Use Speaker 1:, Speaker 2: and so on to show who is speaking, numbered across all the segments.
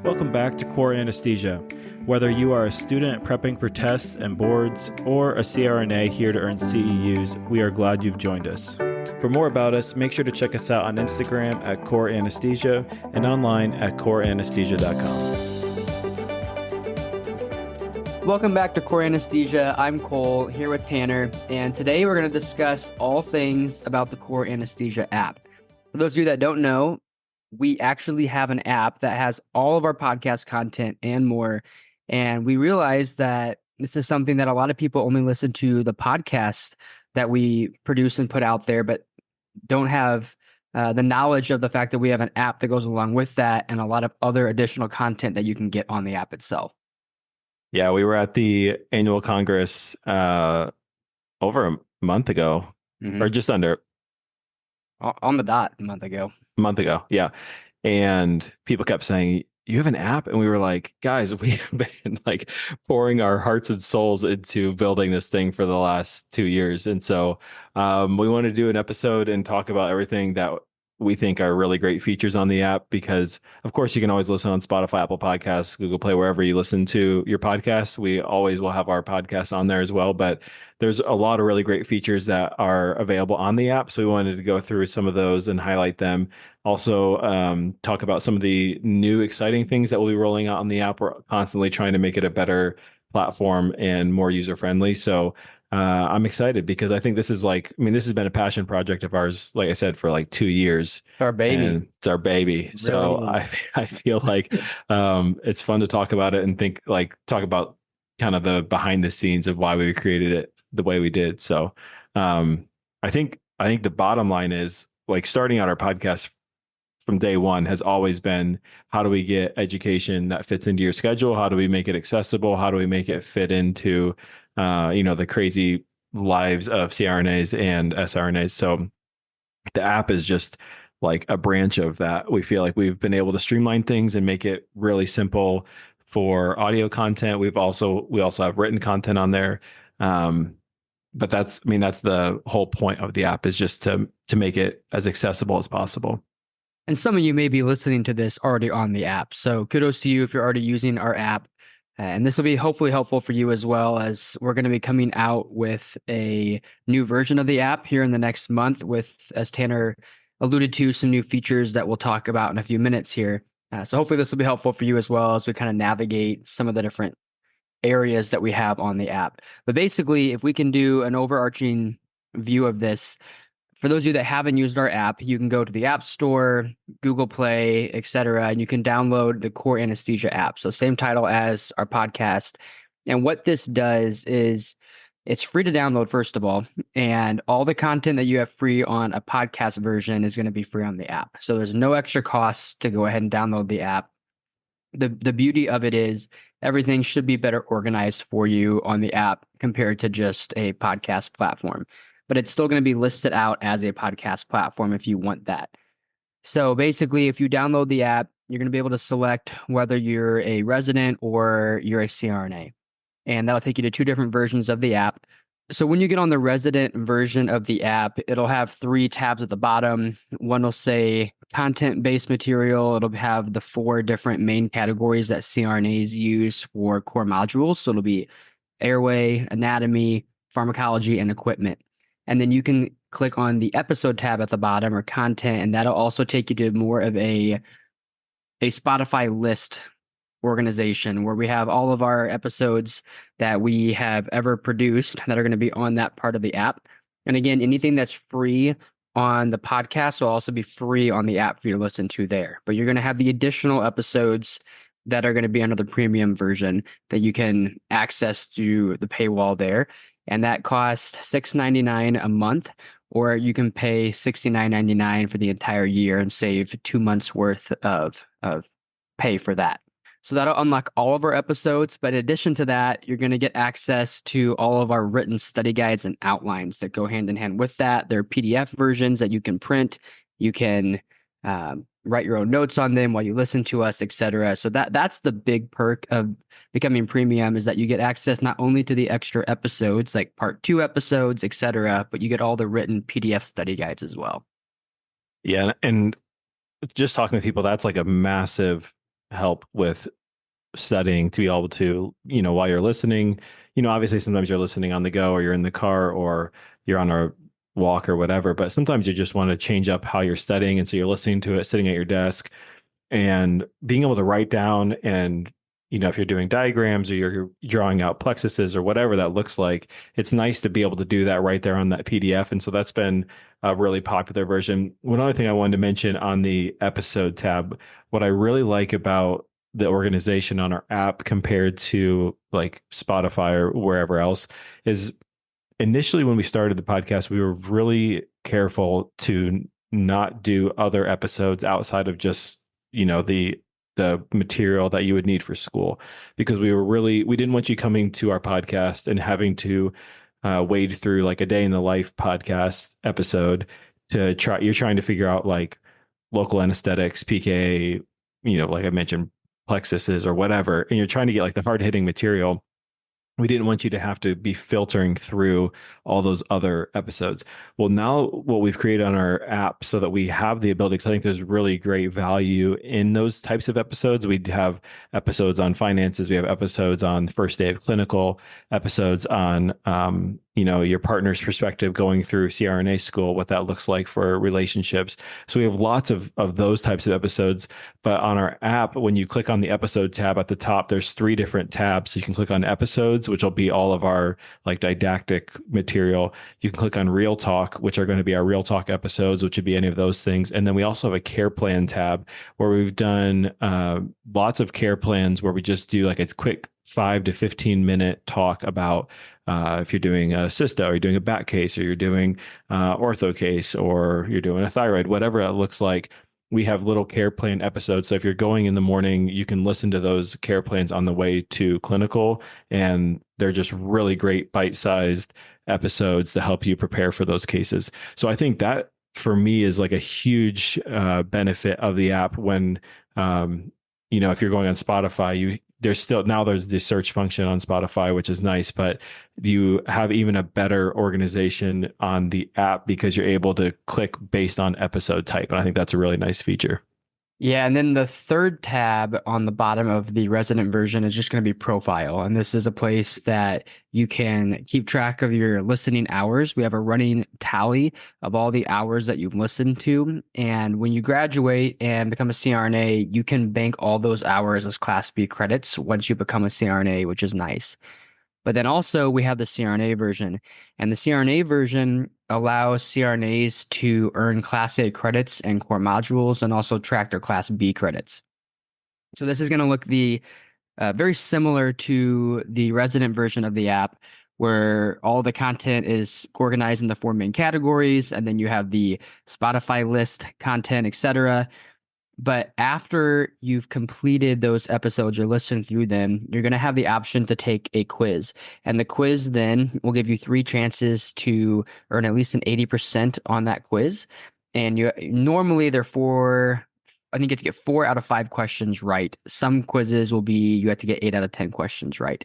Speaker 1: Welcome back to Core Anesthesia. Whether you are a student prepping for tests and boards or a CRNA here to earn CEUs, we are glad you've joined us. For more about us, make sure to check us out on Instagram at Core Anesthesia and online at coreanesthesia.com.
Speaker 2: Welcome back to Core Anesthesia. I'm Cole, here with Tanner, and today we're going to discuss all things about the Core Anesthesia app. For those of you that don't know, we actually have an app that has all of our podcast content and more, and we realized that this is something that a lot of people only listen to the podcast that we produce and put out there, but don't have the knowledge of the fact that we have an app that goes along with that and a lot of other additional content that you can get on the app itself.
Speaker 1: Yeah, we were at the annual Congress over a month ago, or just under.
Speaker 2: On the dot, a month ago.
Speaker 1: Yeah. And people kept saying, you have an app? And we were like, guys, we have been like pouring our hearts and souls into building this thing for the last 2 years. And so we want to do an episode and talk about everything that we think are really great features on the app, because of course you can always listen on Spotify, Apple Podcasts, Google Play, wherever you listen to your podcasts. We always will have our podcasts on there as well, but there's a lot of really great features that are available on the app. So we wanted to go through some of those and highlight them. Also talk about some of the new exciting things that we'll be rolling out on the app. We're constantly trying to make it a better platform and more user-friendly. So I'm excited because I think this is this has been a passion project of ours, like I said, for like 2 years.
Speaker 2: Our baby.
Speaker 1: It's our baby. It so really I feel like it's fun to talk about it and talk about kind of the behind the scenes of why we created it the way we did. So I think the bottom line is, like, starting out our podcast from day one has always been, how do we get education that fits into your schedule? How do we make it accessible? How do we make it fit into the crazy lives of CRNAs and SRNAs? So the app is just like a branch of that. We feel like we've been able to streamline things and make it really simple for audio content. We also have written content on there. But that's the whole point of the app, is just to make it as accessible as possible.
Speaker 2: And some of you may be listening to this already on the app. So kudos to you if you're already using our app. And this will be hopefully helpful for you, as well, as we're going to be coming out with a new version of the app here in the next month with, as Tanner alluded to, some new features that we'll talk about in a few minutes here. So hopefully this will be helpful for you as well, as we kind of navigate some of the different areas that we have on the app. But basically, if we can do an overarching view of this, for those of you that haven't used our app, you can go to the App Store, Google Play, etc., and you can download the Core Anesthesia app. So same title as our podcast. And what this does is, it's free to download, first of all, and all the content that you have free on a podcast version is going to be free on the app. So there's no extra costs to go ahead and download the app. The beauty of it is everything should be better organized for you on the app compared to just a podcast platform. But it's still going to be listed out as a podcast platform if you want that. So basically, if you download the app, you're going to be able to select whether you're a resident or you're a CRNA. And that'll take you to two different versions of the app. So when you get on the resident version of the app, it'll have 3 tabs at the bottom. One will say content-based material. It'll have the 4 different main categories that CRNAs use for core modules. So it'll be airway, anatomy, pharmacology, and equipment. And then you can click on the episode tab at the bottom, or content, and that'll also take you to more of a Spotify list organization where we have all of our episodes that we have ever produced that are going to be on that part of the app. And again, anything that's free on the podcast will also be free on the app for you to listen to there. But you're going to have the additional episodes that are going to be under the premium version that you can access through the paywall there. And that costs $6.99 a month, or you can pay $69.99 for the entire year and save 2 months worth of pay for that. So that'll unlock all of our episodes. But in addition to that, you're going to get access to all of our written study guides and outlines that go hand in hand with that. They're PDF versions that you can print. You can write your own notes on them while you listen to us, etc. So that's the big perk of becoming premium, is that you get access not only to the extra episodes, like part 2 episodes, etc., but you get all the written PDF study guides as well.
Speaker 1: Yeah. And just talking to people, that's like a massive help with studying to be able to, while you're listening, obviously sometimes you're listening on the go or you're in the car or you're on a walk or whatever, but sometimes you just want to change up how you're studying. And so you're listening to it sitting at your desk and being able to write down and, if you're doing diagrams or you're drawing out plexuses or whatever that looks like, it's nice to be able to do that right there on that PDF. And so that's been a really popular version. One other thing I wanted to mention on the episode tab, what I really like about the organization on our app compared to like Spotify or wherever else is initially when we started the podcast, we were really careful to not do other episodes outside of just, the material that you would need for school, because we didn't want you coming to our podcast and having to wade through like a day in the life podcast episode you're trying to figure out like local anesthetics, PK, like I mentioned, plexuses or whatever, and you're trying to get like the hard hitting material. We didn't want you to have to be filtering through all those other episodes. Well, now what we've created on our app so that we have the ability, because I think there's really great value in those types of episodes. We have episodes on finances. We have episodes on the first day of clinical, episodes on, your partner's perspective going through CRNA school, what that looks like for relationships. So we have lots of those types of episodes. But on our app, when you click on the episode tab at the top, there's 3 different tabs. So you can click on episodes, which will be all of our like didactic material. You can click on Real Talk, which are going to be our Real Talk episodes, which would be any of those things. And then we also have a care plan tab where we've done lots of care plans where we just do like a quick 5 to 15-minute talk about if you're doing a cysto or you're doing a back case or you're doing ortho case or you're doing a thyroid, whatever it looks like. We have little care plan episodes. So if you're going in the morning, you can listen to those care plans on the way to clinical. And they're just really great bite-sized episodes to help you prepare for those cases. So I think that for me is like a huge benefit of the app when, if you're going on Spotify, there's the search function on Spotify, which is nice, but you have even a better organization on the app because you're able to click based on episode type. And I think that's a really nice feature.
Speaker 2: Yeah, and then the third tab on the bottom of the resident version is just going to be profile. And this is a place that you can keep track of your listening hours. We have a running tally of all the hours that you've listened to. And when you graduate and become a CRNA, you can bank all those hours as Class B credits once you become a CRNA, which is nice. But then also we have the CRNA version, and the CRNA version allows CRNAs to earn Class A credits and core modules and also track their Class B credits. So this is going to look very similar to the resident version of the app, where all the content is organized in the 4 main categories, and then you have the Spotify list content, etc. But after you've completed those episodes or listened through them, you're going to have the option to take a quiz. And the quiz then will give you 3 chances to earn at least an 80% on that quiz. And normally they're I think you have to get 4 out of 5 questions right. Some quizzes will be you have to get 8 out of 10 questions right.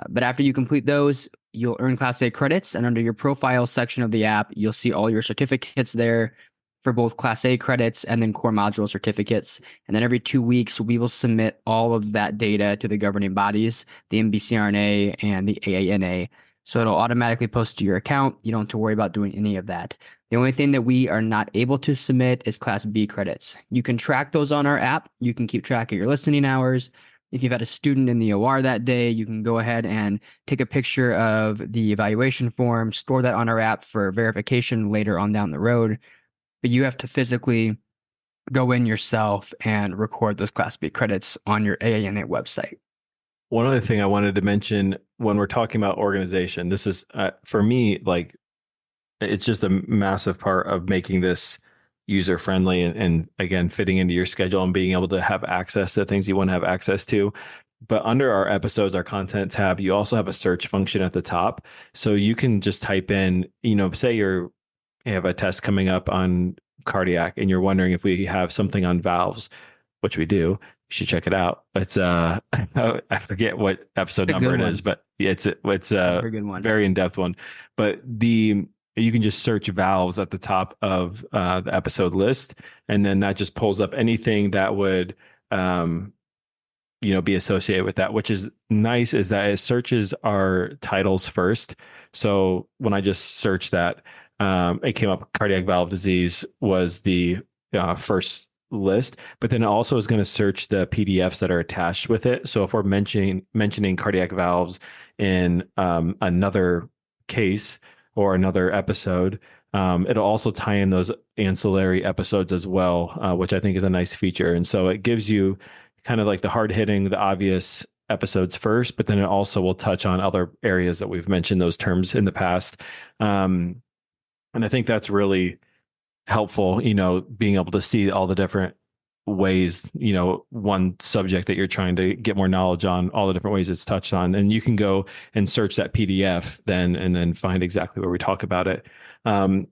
Speaker 2: But after you complete those, you'll earn Class A credits. And under your profile section of the app, you'll see all your certificates there for both Class A credits and then core module certificates. And then every 2 weeks, we will submit all of that data to the governing bodies, the MBCRNA and the AANA. So it'll automatically post to your account. You don't have to worry about doing any of that. The only thing that we are not able to submit is Class B credits. You can track those on our app. You can keep track of your listening hours. If you've had a student in the OR that day, you can go ahead and take a picture of the evaluation form, store that on our app for verification later on down the road. But you have to physically go in yourself and record those Class B credits on your AANA website.
Speaker 1: One other thing I wanted to mention when we're talking about organization, this is for me, like it's just a massive part of making this user friendly and again, fitting into your schedule and being able to have access to things you want to have access to. But under our episodes, our content tab, you also have a search function at the top. So you can just type in, say you have a test coming up on cardiac and you're wondering if we have something on valves, which we do. You should check it out. It's I forget what episode number it is, but it's a very good one, very in-depth one. But you can just search valves at the top of the episode list, and then that just pulls up anything that would be associated with that, which is nice, is that it searches our titles first. So when I just searched that, it came up cardiac valve disease was the first list, but then it also is going to search the PDFs that are attached with it. So if we're mentioning cardiac valves in another case or another episode, it'll also tie in those ancillary episodes as well, which I think is a nice feature. And so it gives you kind of like the hard hitting, the obvious episodes first, but then it also will touch on other areas that we've mentioned those terms in the past. And I think that's really helpful, being able to see all the different ways, one subject that you're trying to get more knowledge on, all the different ways it's touched on. And you can go and search that PDF then, and then find exactly where we talk about it.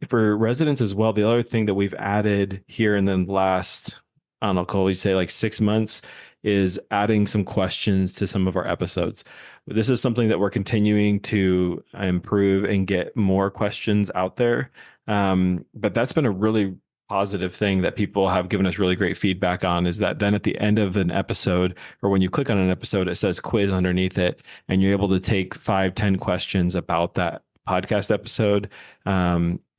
Speaker 1: For residents as well, the other thing that we've added here in the last, I don't know, Cole, you say like 6 months, is adding some questions to some of our episodes. This is something that we're continuing to improve and get more questions out there. But that's been a really positive thing that people have given us really great feedback on, is that then at the end of an episode, or when you click on an episode, it says quiz underneath it, and you're able to take 5-10 questions about that podcast episode.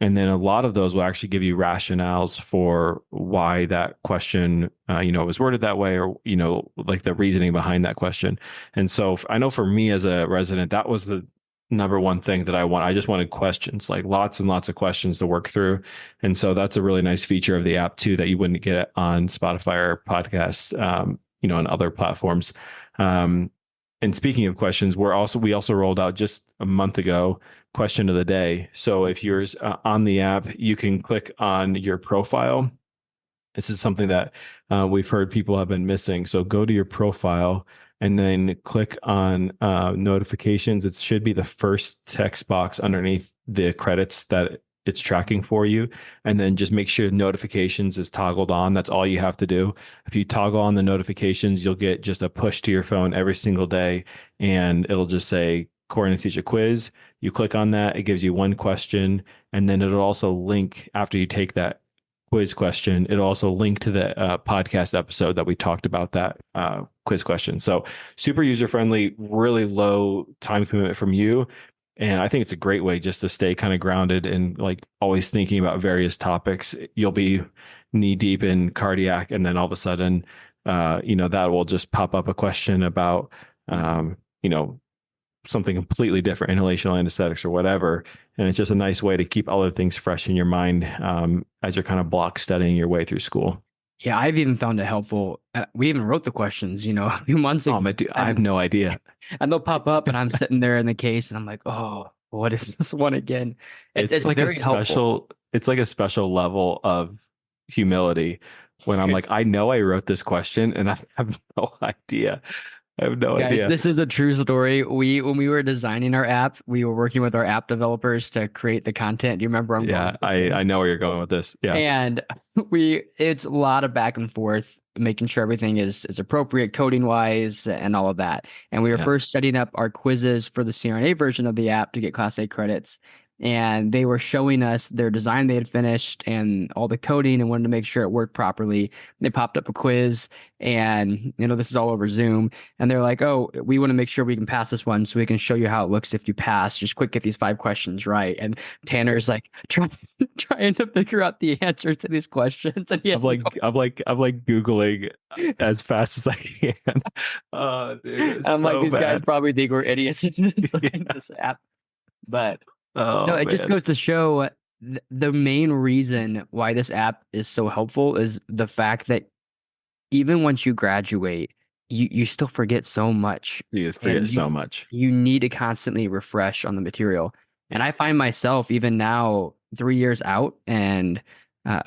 Speaker 1: And then a lot of those will actually give you rationales for why that question, was worded that way, or, like the reasoning behind that question. And so I know for me as a resident, that was the number one thing that I want. I just wanted questions, like lots and lots of questions to work through. And so that's a really nice feature of the app too, that you wouldn't get on Spotify or podcasts, and other platforms. And speaking of questions, we also rolled out just a month ago question of the day. So if you're on the app, you can click on your profile. This is something that we've heard people have been missing. So go to your profile and then click on notifications. It should be the first text box underneath the credits that it's tracking for you. And then just make sure notifications is toggled on. That's all you have to do. If you toggle on the notifications, you'll get just a push to your phone every single day, and it'll just say Core Anesthesia quiz. You click on that, it gives you one question, and then it'll also link, after you take that quiz question, it'll also link to the podcast episode that we talked about that quiz question. So super user friendly, really low time commitment from you. And I think it's a great way just to stay kind of grounded and like always thinking about various topics. You'll be knee deep in cardiac, and then all of a sudden, that will just pop up a question about, something completely different, inhalational anesthetics or whatever. And it's just a nice way to keep other things fresh in your mind as you're kind of block studying your way through school.
Speaker 2: Yeah, I've even found it helpful. We even wrote the questions, a few months ago.
Speaker 1: I have no idea.
Speaker 2: And they'll pop up, and I'm sitting there in the case, and I'm like, oh, what is this one again?
Speaker 1: It's like
Speaker 2: very helpful.
Speaker 1: It's like a special level of humility when I'm like, I know I wrote this question and I have no idea. I have no idea.
Speaker 2: This is a true story. When we were designing our app, we were working with our app developers to create the content. Do you remember?
Speaker 1: I know where you're going with this. Yeah.
Speaker 2: And it's a lot of back and forth, making sure everything is appropriate coding wise and all of that. And we were first setting up our quizzes for the CRNA version of the app to get Class A credits. And they were showing us their design they had finished and all the coding, and wanted to make sure it worked properly. They popped up a quiz, and this is all over Zoom, and they're like, oh, we want to make sure we can pass this one so we can show you how it looks if you pass. Just quick, get these 5 questions right. And Tanner's like trying to figure out the answer to these questions, and
Speaker 1: I'm like Googling as fast as I can. Oh, dude,
Speaker 2: I'm
Speaker 1: so
Speaker 2: like, these
Speaker 1: bad.
Speaker 2: guys probably think we're idiots in this app. But no, it just goes to show the main reason why this app is so helpful is the fact that even once you graduate, you still forget so much.
Speaker 1: You forget so much.
Speaker 2: You need to constantly refresh on the material. And I find myself even now 3 years out and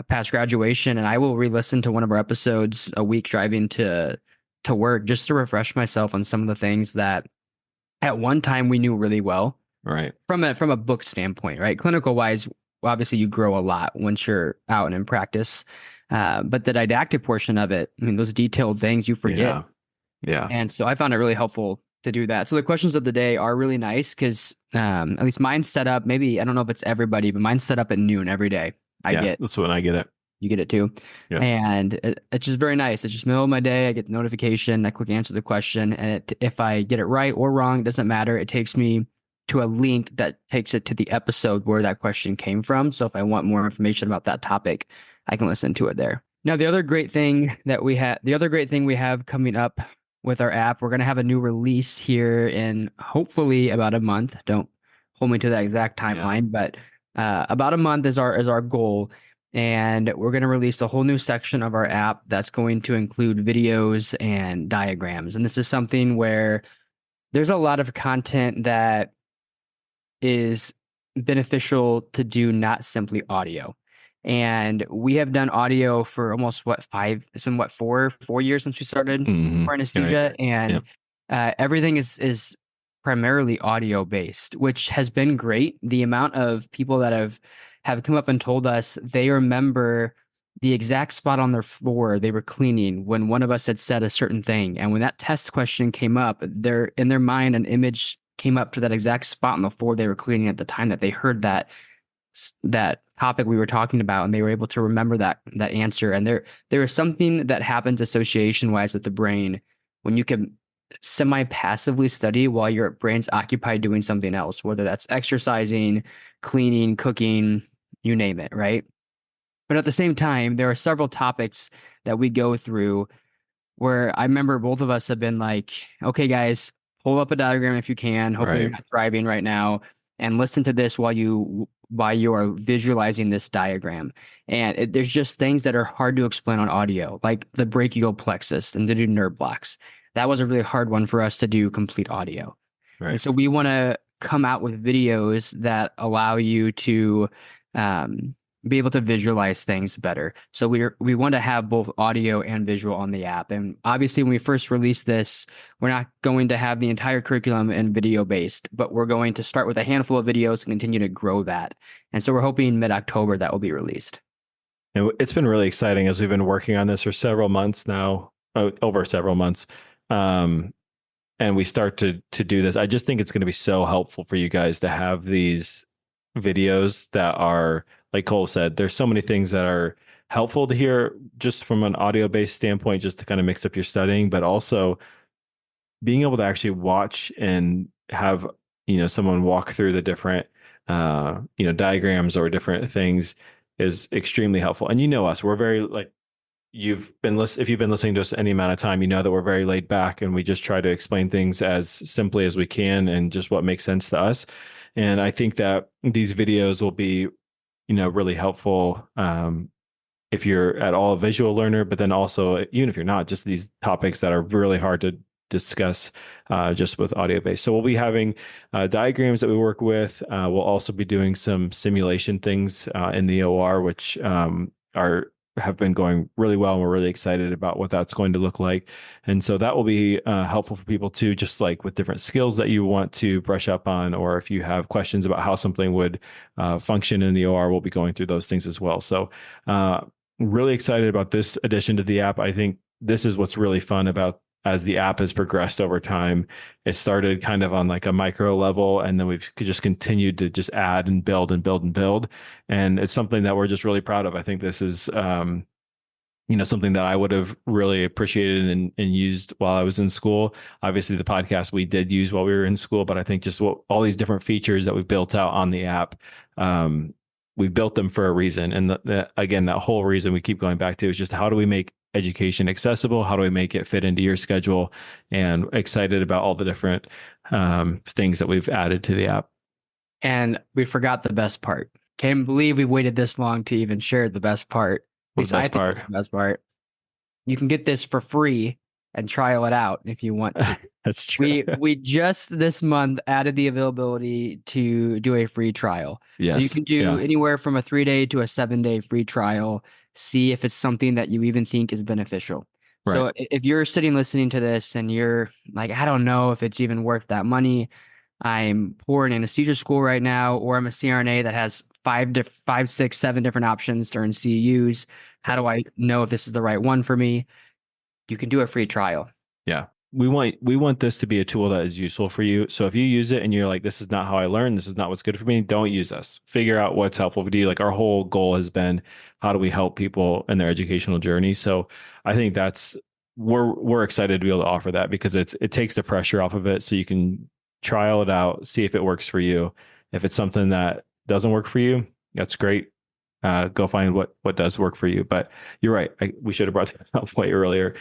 Speaker 2: past graduation, and I will re-listen to one of our episodes a week driving to work just to refresh myself on some of the things that at one time we knew really well.
Speaker 1: Right.
Speaker 2: From a book standpoint, right? Clinical wise, obviously you grow a lot once you're out and in practice. But the didactic portion of it, those detailed things you forget.
Speaker 1: Yeah.
Speaker 2: And so I found it really helpful to do that. So the questions of the day are really nice because at least mine's set up, maybe, I don't know if it's everybody, but mine's set up at noon every day.
Speaker 1: That's when I get it.
Speaker 2: You get it too.
Speaker 1: Yeah.
Speaker 2: And it's just very nice. It's just middle of my day. I get the notification. I quick answer the question. And if I get it right or wrong, it doesn't matter. It takes me to a link that takes it to the episode where that question came from. So if I want more information about that topic, I can listen to it there. Now, the other great thing we have coming up with our app, we're going to have a new release here in hopefully about a month. Don't hold me to that exact timeline, but about a month is our goal. And we're going to release a whole new section of our app that's going to include videos and diagrams. And this is something where there's a lot of content that is beneficial to do, not simply audio. And we have done audio for almost it's been 4 years since we started Core Anesthesia.
Speaker 1: Right.
Speaker 2: And everything is primarily audio based, which has been great. The amount of people that have come up and told us they remember the exact spot on their floor they were cleaning when one of us had said a certain thing. And when that test question came up, in their mind, an image came up to that exact spot on the floor they were cleaning at the time that they heard that topic we were talking about, and they were able to remember that answer. And there is something that happens association wise with the brain when you can semi-passively study while your brain's occupied doing something else, whether that's exercising, cleaning, cooking, you name it, right? But at the same time, there are several topics that we go through where I remember both of us have been like, okay, guys, pull up a diagram if you can. Hopefully you're not driving right now, and listen to this while you are visualizing this diagram. And there's just things that are hard to explain on audio, like the brachial plexus and to do nerve blocks. That was a really hard one for us to do complete audio. Right. And so we want to come out with videos that allow you to be able to visualize things better. So we want to have both audio and visual on the app. And obviously, when we first release this, we're not going to have the entire curriculum in video based, but we're going to start with a handful of videos and continue to grow that. And so we're hoping mid-October that will be released.
Speaker 1: And it's been really exciting as we've been working on this for several months now, over several months. And we start to do this. I just think it's going to be so helpful for you guys to have these videos that are, like Cole said, there's so many things that are helpful to hear just from an audio-based standpoint, just to kind of mix up your studying, but also being able to actually watch and have, someone walk through the different, diagrams or different things is extremely helpful. And us, we're very like, if you've been listening to us any amount of time, you know that we're very laid back and we just try to explain things as simply as we can and just what makes sense to us. And I think that these videos will be, really helpful if you're at all a visual learner, but then also, even if you're not, just these topics that are really hard to discuss just with audio based. So we'll be having diagrams that we work with. We'll also be doing some simulation things in the OR, which have been going really well. And we're really excited about what that's going to look like. And so that will be helpful for people too, just like with different skills that you want to brush up on, or if you have questions about how something would function in the OR, we'll be going through those things as well. So really excited about this addition to the app. I think this is what's really fun about as the app has progressed over time. It started kind of on like a micro level, and then we've just continued to just add and build and build and build. And it's something that we're just really proud of. I think this is, something that I would have really appreciated and used while I was in school. Obviously, the podcast we did use while we were in school, but I think just all these different features that we've built out on the app, we've built them for a reason. And again, that whole reason we keep going back to is just how do we make education accessible? How do we make it fit into your schedule? And excited about all the different things that we've added to the app.
Speaker 2: And we forgot the best part. Can't believe we waited this long to even share the best part.
Speaker 1: What's the best part?
Speaker 2: The best part. You can get this for free and trial it out if you want to.
Speaker 1: That's true.
Speaker 2: We just this month added the availability to do a free trial.
Speaker 1: Yes.
Speaker 2: So you can do anywhere from a 3-day to a 7-day free trial. See if it's something that you even think is beneficial. Right. So if you're sitting listening to this and you're like, I don't know if it's even worth that money. I'm poor in anesthesia school right now, or I'm a CRNA that has 5, 6, 7 different options to earn CEUs. How do I know if this is the right one for me? You can do a free trial.
Speaker 1: Yeah. we want this to be a tool that is useful for you. So if you use it and you're like, this is not how I learn, this is not what's good for me, don't use us. Figure out what's helpful for you. Like our whole goal has been, how do we help people in their educational journey? So I think we're excited to be able to offer that, because it takes the pressure off of it, so you can trial it out, see if it works for you. If it's something that doesn't work for you, that's great. Go find what does work for you. But you're right. We should have brought that up way earlier.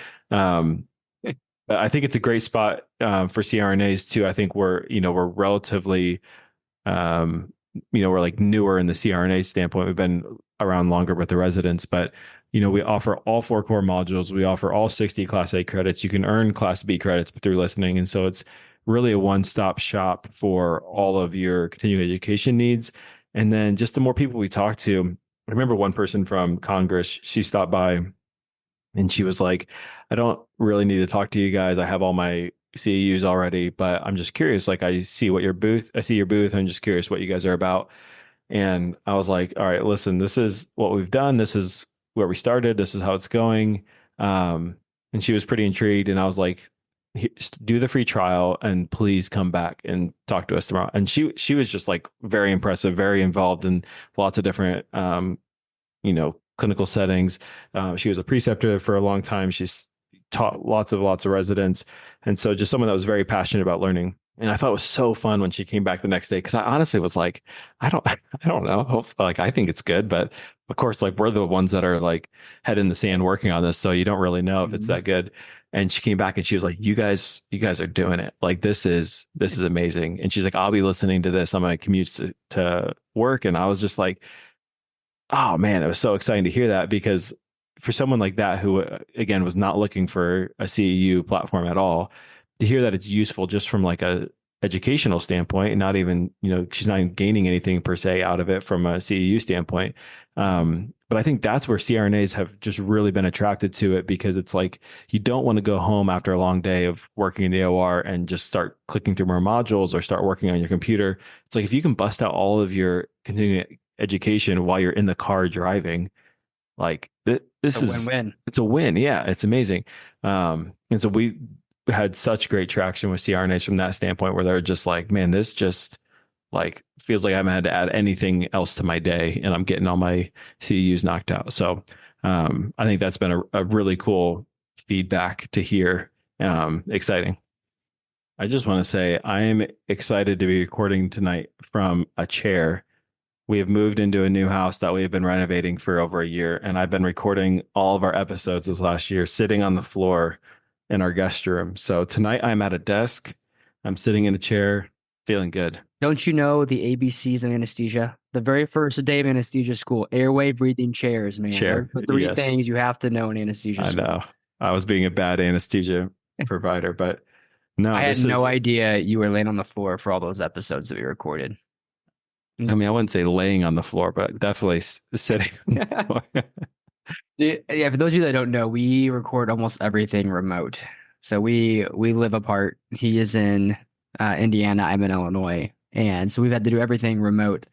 Speaker 1: But I think it's a great spot for CRNAs too. I think we're relatively, we're like newer in the CRNA standpoint. We've been around longer with the residents, but we offer all 4 core modules. We offer all 60 Class A credits. You can earn Class B credits through listening, and so it's really a one-stop shop for all of your continuing education needs. And then just the more people we talk to, I remember one person from Congress. She stopped by and she was like, I don't really need to talk to you guys. I have all my CEUs already, but I'm just curious. Like, I see your booth. I'm just curious what you guys are about. And I was like, all right, listen, this is what we've done. This is where we started. This is how it's going. And she was pretty intrigued. And I was like, do the free trial and please come back and talk to us tomorrow. And she was just like very impressive, very involved in lots of different, clinical settings. She was a preceptor for a long time. She's taught lots of residents. And so just someone that was very passionate about learning. And I thought it was so fun when she came back the next day, because I honestly was like, I don't know. Hopefully, like, I think it's good, but of course, like, we're the ones that are like head in the sand working on this, so you don't really know if it's that good. And she came back and she was like, you guys are doing it. Like, this is amazing. And she's like, I'll be listening to this on my commutes to work. And I was just like, oh man, it was so exciting to hear that, because for someone like that, who again was not looking for a CEU platform at all, to hear that it's useful just from like a educational standpoint, and not even, she's not even gaining anything per se out of it from a CEU standpoint. But I think that's where CRNAs have just really been attracted to it, because it's like, you don't want to go home after a long day of working in the OR and just start clicking through more modules or start working on your computer. It's like, if you can bust out all of your continuing education while you're in the car driving, like this is
Speaker 2: win-win.
Speaker 1: It's a win. Yeah, it's amazing. And so we had such great traction with CRNAs from that standpoint, where they're just like, man, this just like feels like I haven't had to add anything else to my day, and I'm getting all my CEUs knocked out. So I think that's been a really cool feedback to hear. Exciting. I just want to say I am excited to be recording tonight from a chair. We have moved into a new house that we have been renovating for over a year, and I've been recording all of our episodes this last year sitting on the floor in our guest room. So tonight I'm at a desk. I'm sitting in a chair, feeling good.
Speaker 2: Don't you know the ABCs of anesthesia? The very first day of anesthesia school, airway, breathing, chairs, man.
Speaker 1: Chair.
Speaker 2: Those are 3 things you have to know in anesthesia school.
Speaker 1: I know. I was being a bad anesthesia provider, but no.
Speaker 2: I had no idea you were laying on the floor for all those episodes that we recorded.
Speaker 1: I mean, I wouldn't say laying on the floor, but definitely sitting on the floor.
Speaker 2: Yeah, for those of you that don't know, we record almost everything remote. So we live apart. He is in Indiana, I'm in Illinois, and so we've had to do everything remote.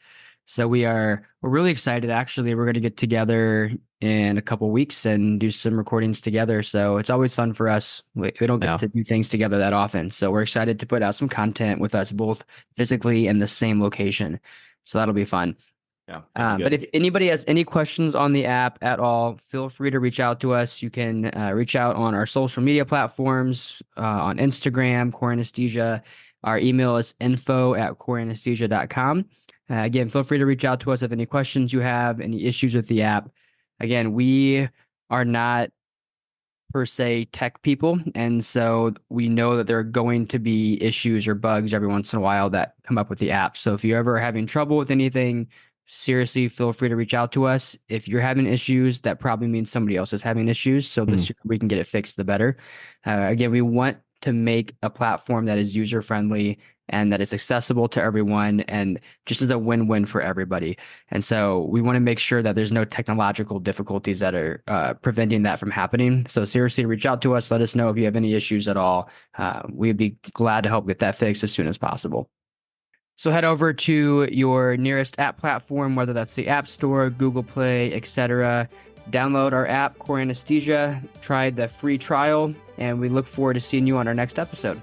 Speaker 2: So we're really excited. Actually, we're going to get together in a couple of weeks and do some recordings together. So it's always fun for us. We don't get to do things together that often. So we're excited to put out some content with us both physically in the same location. So that'll be fun.
Speaker 1: Yeah.
Speaker 2: But if anybody has any questions on the app at all, feel free to reach out to us. You can reach out on our social media platforms, on Instagram, Core Anesthesia. Our email is info@coreanesthesia.com. Again, feel free to reach out to us if any questions you have, any issues with the app. Again, we are not per se tech people, and so we know that there are going to be issues or bugs every once in a while that come up with the app. So if you're ever having trouble with anything, seriously, feel free to reach out to us. If you're having issues, that probably means somebody else is having issues. So the sooner we can get it fixed, the better. Again, we want to make a platform that is user-friendly and that is accessible to everyone and just is a win-win for everybody. And so we want to make sure that there's no technological difficulties that are preventing that from happening. So seriously, reach out to us. Let us know if you have any issues at all. We'd be glad to help get that fixed as soon as possible. So head over to your nearest app platform, whether that's the App Store, Google Play, etc. download our app, Core Anesthesia, try the free trial, and we look forward to seeing you on our next episode.